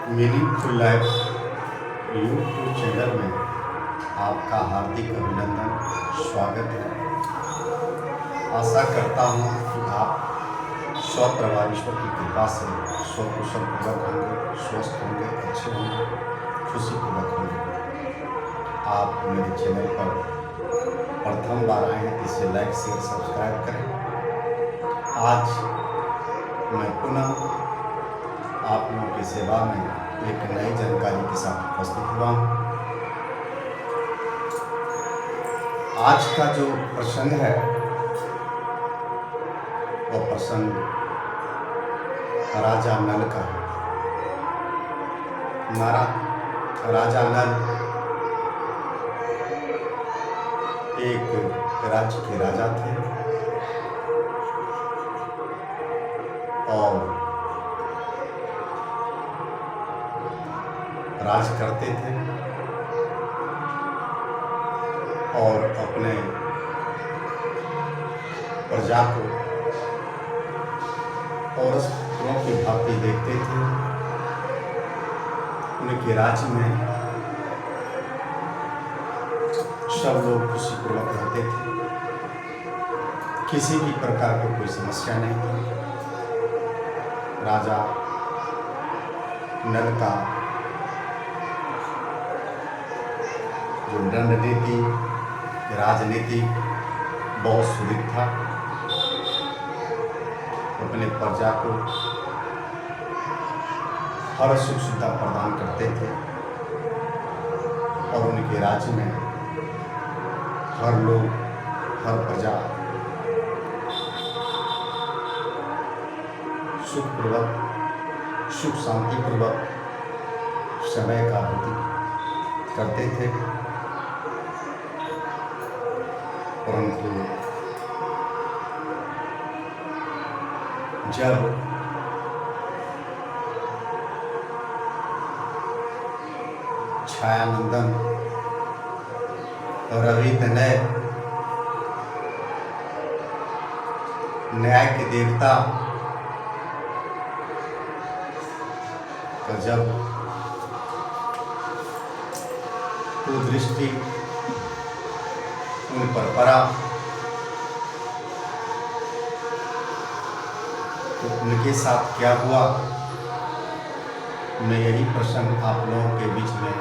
Meaningful life YouTube channel में आपका हार्दिक अभिनंदन, स्वागत है। आशा करता हूँ कि आप स्वपरिवार ईश्वर की कृपा से स्वकुशल पूर्वक होंगे, स्वस्थ होंगे, अच्छे होंगे, खुशीपूर्वक होंगे। आप मेरे चैनल पर प्रथम बार आए हैं, इसे लाइक, शेयर, सब्सक्राइब करें। आज मैं पुनः आप लोगों की सेवा में एक नई जानकारी के साथ उपस्थित हुआ हूँ। आज का जो प्रसंग है वह प्रसंग राजा नल का है। राजा नल एक राज्य के राजा थे और राज करते थे और अपने प्रजा को और पुत्रों की भांति देखते थे। उनके राज्य में सब लोग खुशीपूर्वक रहते थे, किसी भी प्रकार की कोई समस्या नहीं थी। राजा नल का जो रणनीति, राजनीति बहुत सुदृढ़ था। अपने प्रजा को हर सुख सुविधा प्रदान करते थे और उनके राज्य में हर लोग, हर प्रजा सुखपूर्वक, सुख शांतिपूर्वक समय का व्यतीत करते थे। परंतु जब छायानंदन रवि तनय न्याय के देवता का जब कुदृष्टि उन पर पड़ा तो उनके साथ क्या हुआ, मैं यही प्रसंग आप लोगों के बीच में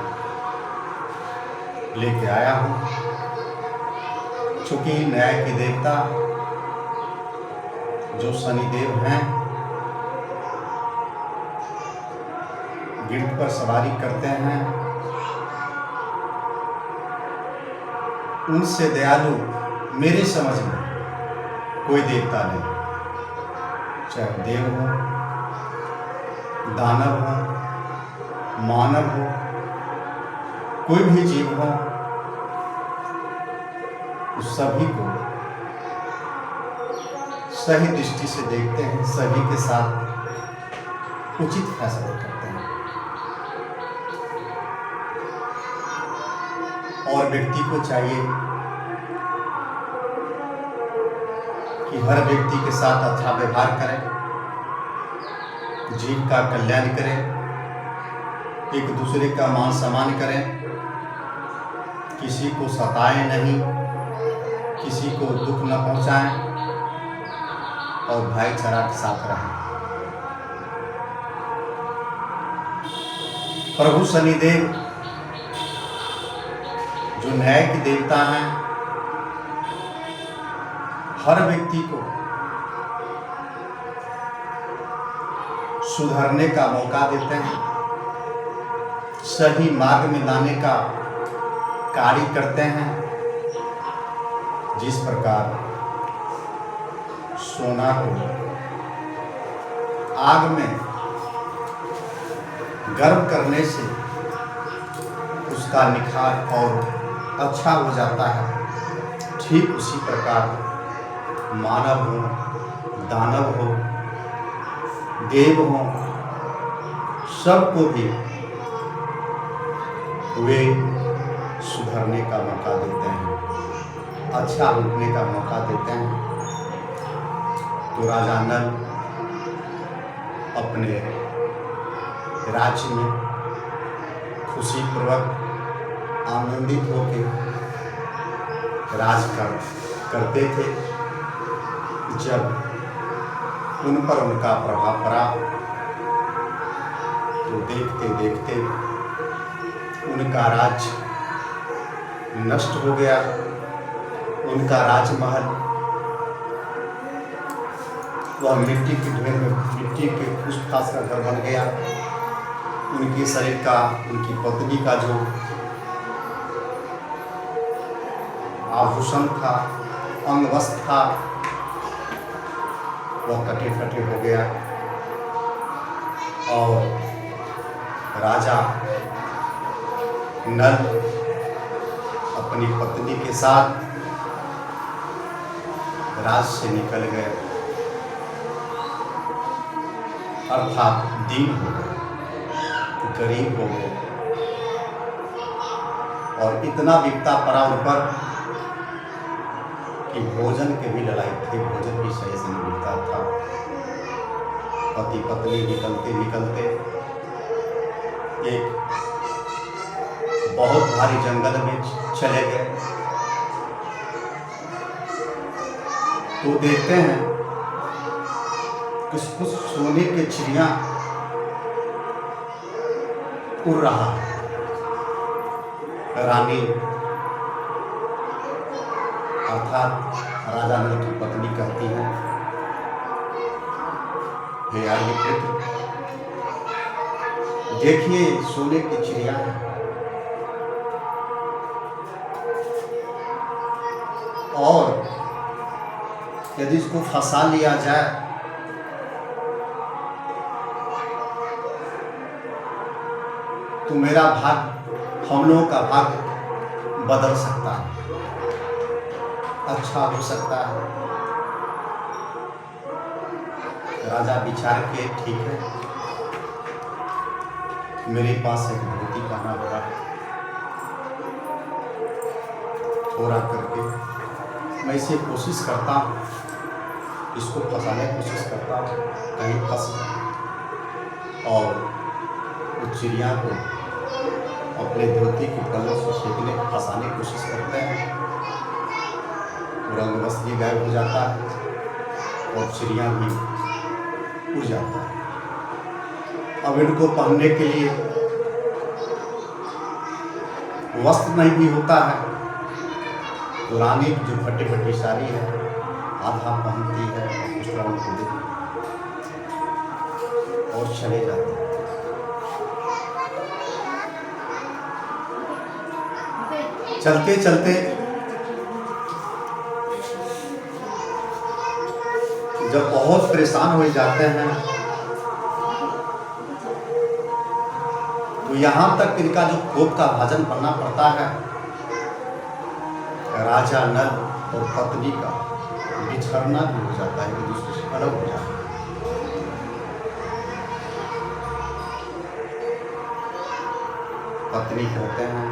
लेके आया हूँ। चूंकि न्याय के देवता जो शनिदेव हैं, गिद्ध पर सवारी करते हैं, उनसे दयालु मेरे समझ में कोई देवता नहीं। चाहे देव हो, दानव हो, मानव हो, कोई भी जीव हो, उस सभी को सही दृष्टि से देखते हैं, सभी के साथ उचित फैसला करते हैं। और व्यक्ति को चाहिए कि हर व्यक्ति के साथ अच्छा व्यवहार करें, जीव का कल्याण करें, एक दूसरे का मान सम्मान करें, किसी को सताएं नहीं, किसी को दुख न पहुंचाएं और भाईचारा के साथ रहें। प्रभु शनिदेव जो न्याय के देवता हैं, हर व्यक्ति को सुधरने का मौका देते हैं, सही मार्ग में लाने का कार्य करते हैं। जिस प्रकार सोना को आग में गर्म करने से उसका निखार और अच्छा हो जाता है, ठीक उसी प्रकार मानव हो, दानव हो, देव हो, सबको भी वे सुधरने का मौका देते हैं, अच्छा होने का मौका देते हैं। तो राजा नल अपने राज्य में खुशीपूर्वक आनंदित होकर करते थे। जब उन पर उनका प्रभाव पड़ा तो देखते देखते उनका राज्य नष्ट हो गया। उनका राजमहल वह मिट्टी के ढेर में, मिट्टी के फूस फास का घर बन गया। उनके शरीर का, उनकी पत्नी का जो आभूषण था, अंग वस्त्र था, वह कटे फटे हो गया। और राजा नल अपनी पत्नी के साथ राज से निकल गए, अर्थात दीन हो गए, गरीब हो गए। और इतना विपदा पड़ा उन पर कि भोजन के भी लड़ाई थी, भोजन भी सही से नहीं मिलता था। पति पत्नी निकलते निकलते एक बहुत भारी जंगल में चले गए तो देखते हैं कुछ कुछ सोने के चिड़िया उड़ रहा है। रानी अर्थात राजा नल की पत्नी कहती है, हे आर्यपुत्र, देखिए सोने की चिड़िया है। और यदि इसको फंसा लिया जाए तो मेरा भाग, हम लोगों का भाग बदल सकता है, अच्छा हो सकता है। राजा विचार के, ठीक है, मेरे पास एक धोती पहना हुआ है, थोड़ा करके मैं इसे कोशिश करता हूँ, इसको फंसाने की कोशिश करता हूँ, कहीं फंस और उस चिड़िया को अपने धोती के पल्लों से फेंकने, फंसाने की कोशिश करते हैं। रंग बस ये गायब हो जाता है और चिड़िया भी उड़ जाता है। अब इनको पहनने के लिए वस्त्र नहीं भी होता है तो रानी जो फटी फटी साड़ी है आधा पहनती है और दूसरा उनको देती और चले जाते हैं। चलते चलते जब बहुत परेशान हो जाते हैं तो यहाँ तक इनका जो कोप का भाजन बनना पड़ता है। राजा नल और पत्नी का बिछड़ना भी हो जाता है, एक दूसरे से अलग हो जाता है। पत्नी कहते हैं,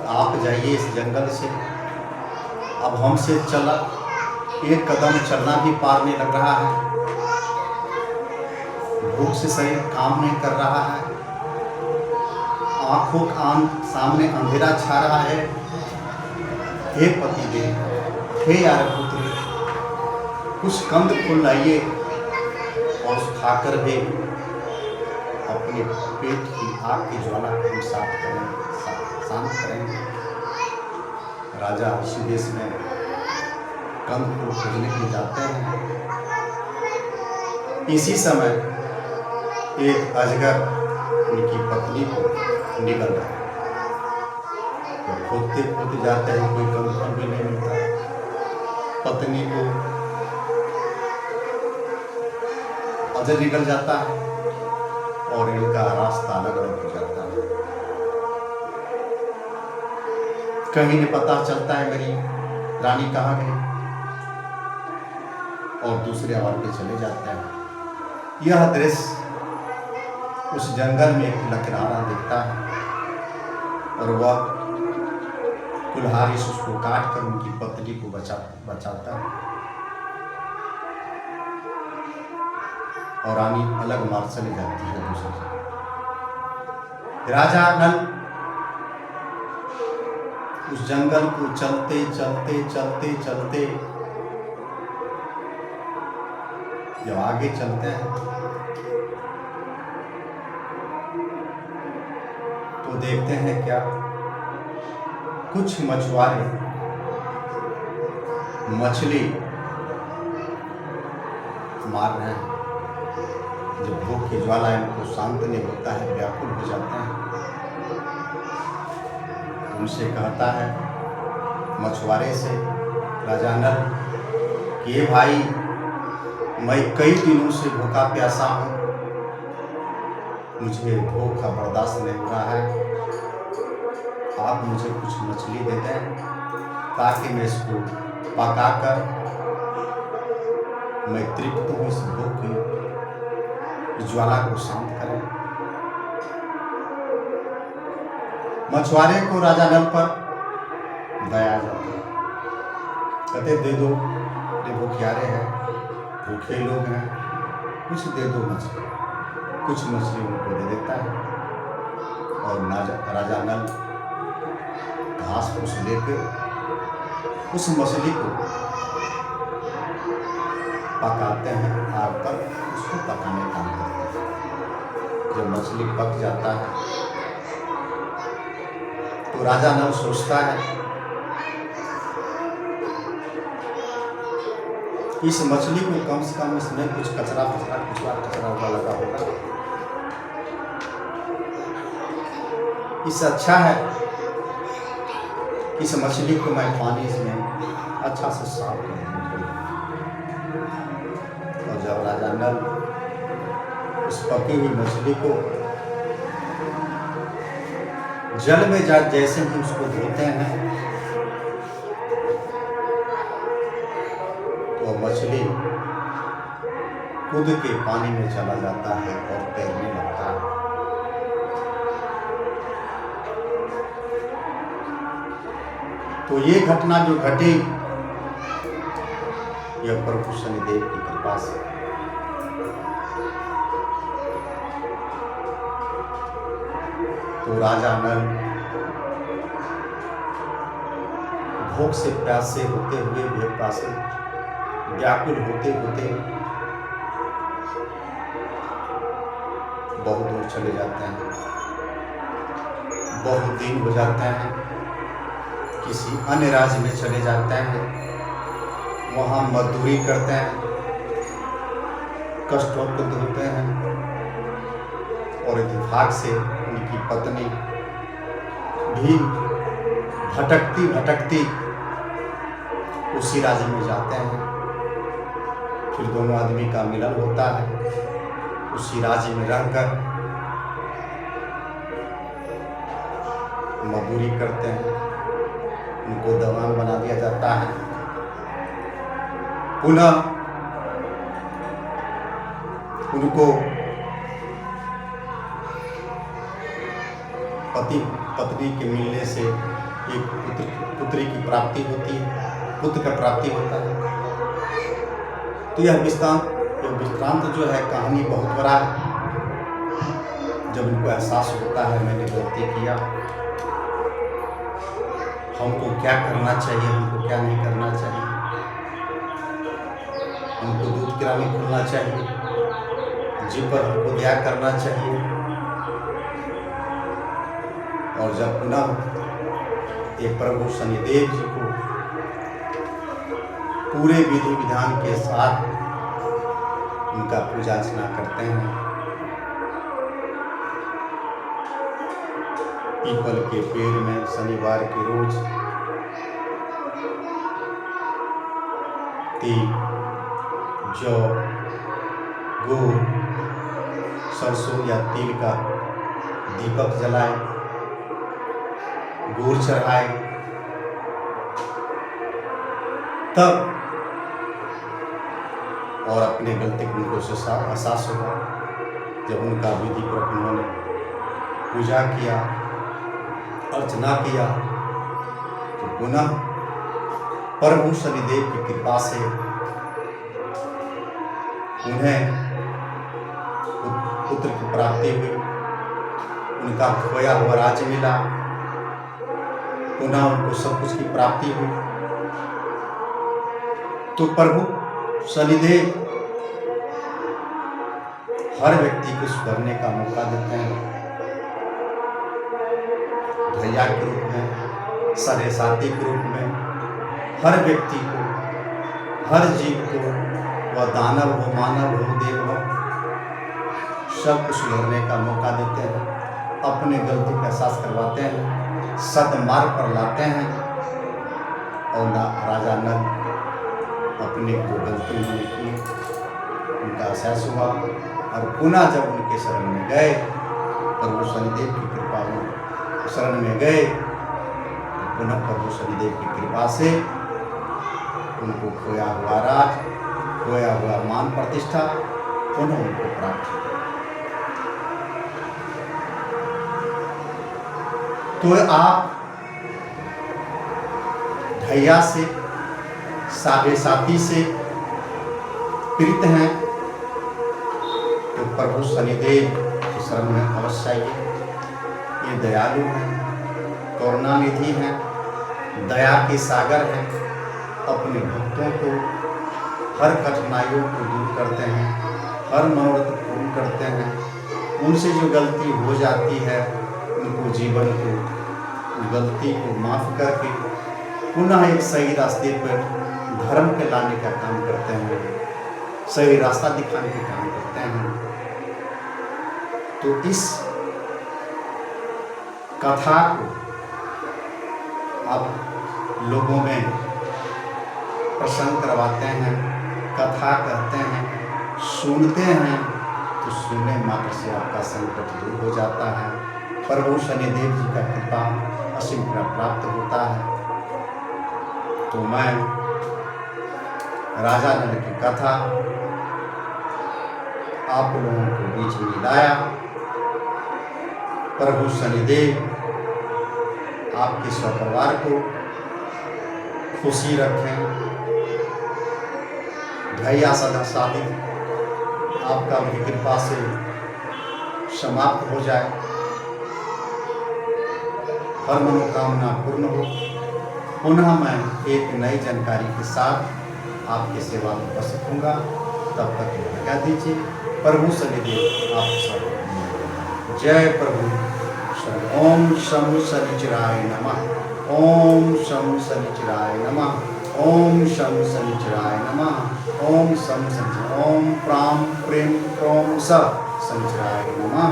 आप जाइए इस जंगल से, अब हमसे चला एक कदम चलना भी पार नहीं लग रहा है, भूख से शरीर काम नहीं कर रहा है, आंखों सामने अंधेरा छा रहा है। हे पतिदेव, हे आर्यपुत्र, कुछ कंद फूल लाइए और खाकर भी अपने पेट की आग की ज्वाला को शांत करेंगे। राजा इसी देश में कंद फूल खोजने के लिए जाते हैं। इसी समय एक अजगर उनकी पत्नी को निगल रहा है, तो खोदते खोदते जाते हैं, कोई कंद फूल भी नहीं मिलता। पत्नी को अजगर निकल जाता है और इनका रास्ता अलग अलग हो जाता है। कहीं नहीं पता चलता है मेरी रानी कहाँ गई, और दूसरे आवाज पे चले जाते हैं। यह दृश्य उस जंगल में एक लकड़हारा दिखता है और वह कुल्हाड़ी से उसको काट कर उनकी पत्नी को बचाता है। और रानी अलग मार्ग चली जाती है दूसरी जगह। राजा नल उस जंगल को चलते चलते चलते चलते जब आगे चलते हैं तो देखते हैं क्या, कुछ मछुआरे मछली मार रहे हैं। जब भूख की ज्वाला इनको शांत नहीं होता है, व्याकुल हो जाते हैं, उनसे कहता है मछुआरे से राजा नल कि ये भाई, मैं कई दिनों से भूखा प्यासा हूँ, मुझे भूख का बर्दाश्त नहीं हो रहा है, आप मुझे कुछ मछली दे दें ताकि मैं इसको पकाकर मैं तृप्त हूँ, इस भूख की ज्वाला को शांत करें। मछुआरे को राजा नल पर दया जाती है, कहते दे दो, ये भूखियारे हैं, भूखे लोग हैं, कुछ दे दो मछली। कुछ मछली उनको दे देता है और राजा नल घास फूस लेकर उस मछली को पकाते हैं, आग पर उसको पकाने का काम करते हैं। जब मछली पक जाता है तो राजा नल सोचता है इस मछली को कम से कम इसमें कुछ कचरा उचरा लगा होगा, इससे अच्छा है इस मछली को मैं पानी में अच्छा से साफ कर दूँ। और जब राजा नल उस पकी हुई मछली को जल में जैसे ही उसको धोते हैं तो मछली कूद के पानी में चला जाता है और तैरने लगता है। तो ये घटना जो घटी, यह प्रभु शनिदेव की कृपा से। तो राजा नल भूख से प्यासे होते हुए, प्यासे व्याकुल होते होते बहुत दूर चले जाते हैं, बहुत दिन हो जाते हैं, किसी अन्य राज्य में चले जाते हैं, वहाँ मजदूरी करते हैं, कष्टों को धोते हैं और इत्तेफाक से उनकी पत्नी भी भटकती भटकती उसी राज्य में जाते हैं। फिर दोनों आदमी का मिलन होता है, उसी राज्य में रहकर मजदूरी करते हैं, उनको दवान बना दिया जाता है। पुनः उनको पति पत्नी के मिलने से एक पुत्री की प्राप्ति होती है, पुत्र का प्राप्ति होता है। तो यह विश्रांत जो है कहानी बहुत बड़ा है। जब इनको एहसास होता है मैंने गलती किया, हमको क्या करना चाहिए, हमको क्या नहीं करना चाहिए, हमको दूध गिराने खुलना चाहिए, जी पर हमको दया करना चाहिए। और जब पुनः एक प्रभु शनिदेव जी को पूरे विधि विधान के साथ उनका पूजा अर्चना करते हैं, पीपल के पेड़ में शनिवार के रोज तिल, जौ, गुड़, सरसों या तिल का दीपक जलाए, गुड़ चढ़ाए, तब और अपने गलती को उनको एहसास होगा। जब उनका विधि पूर्वक उन्होंने पूजा किया, अर्चना किया, तो पुनः प्रभु शनिदेव की कृपा से उन्हें की प्राप्ति हुई, उनका खोया हुआ राज्य मिला, पुनः उनको सब कुछ की प्राप्ति हुई। तो प्रभु शनिदेव हर व्यक्ति को सुधरने का मौका देते हैं, भैया के रूप में, सगे साथी के रूप में। हर व्यक्ति को, हर जीव को, वह दानव हो, मानव हो, देव हो, सबको सुधरने का मौका देते हैं, अपने गलती का एहसास करवाते हैं, सदमार्ग पर लाते हैं। और राजा नल अपने को गलती उन्होंने की, उनका एहसास हुआ और पुनः जब उनके शरण में गए, प्रभु शनिदेव की कृपा में शरण में गए, तो पुनः प्रभु शनिदेव की कृपा से उनको खोया हुआ राज, खोया हुआ मान प्रतिष्ठा पुनः उनको प्राप्त हुआ। तो आप ढैया से, साढ़े साथी से प्रीत हैं, तो प्रभु शनिदेव की शरण में अवश्य आइए। ये दयालु हैं, करुणानिधि हैं, दया के सागर हैं, अपने भक्तों को हर कठिनाइयों को दूर करते हैं, हर मनोरथ पूर्ण करते हैं। उनसे जो गलती हो जाती है, उनको जीवन को, गलती को माफ करके पुनः एक सही रास्ते पर धर्म के लाने का काम करते हैं, सही रास्ता दिखाने का काम करते हैं। तो इस कथा को आप लोगों में प्रसन्न करवाते हैं, कथा कहते हैं, सुनते हैं, तो सुनने मात्र से आपका संकट दूर हो जाता है। प्रभु शनिदेव जी का कृपा असीम प्राप्त होता है। तो मैं राजा नल की कथा आप लोगों को बीच में लाया। प्रभु शनिदेव आपके स्वपरिवार को खुशी रखें, भैया सदा शादी आपका उनकी कृपा से समाप्त हो जाए, हर मनोकामना पूर्ण हो। पुनः मैं एक नई जानकारी के साथ आपकी सेवा में उपस्थित होऊंगा। तब तक आज्ञा दीजिए। प्रभु शनिदेव आप सब जय प्रभु। ओम शं शनिचराय नमः। ओम शं शनिचराय नमः। ओम शं शनिचराय नमः। ओम शं शनिचराय, ओम प्राम प्रेम प्रोम स शनिचराय नमः।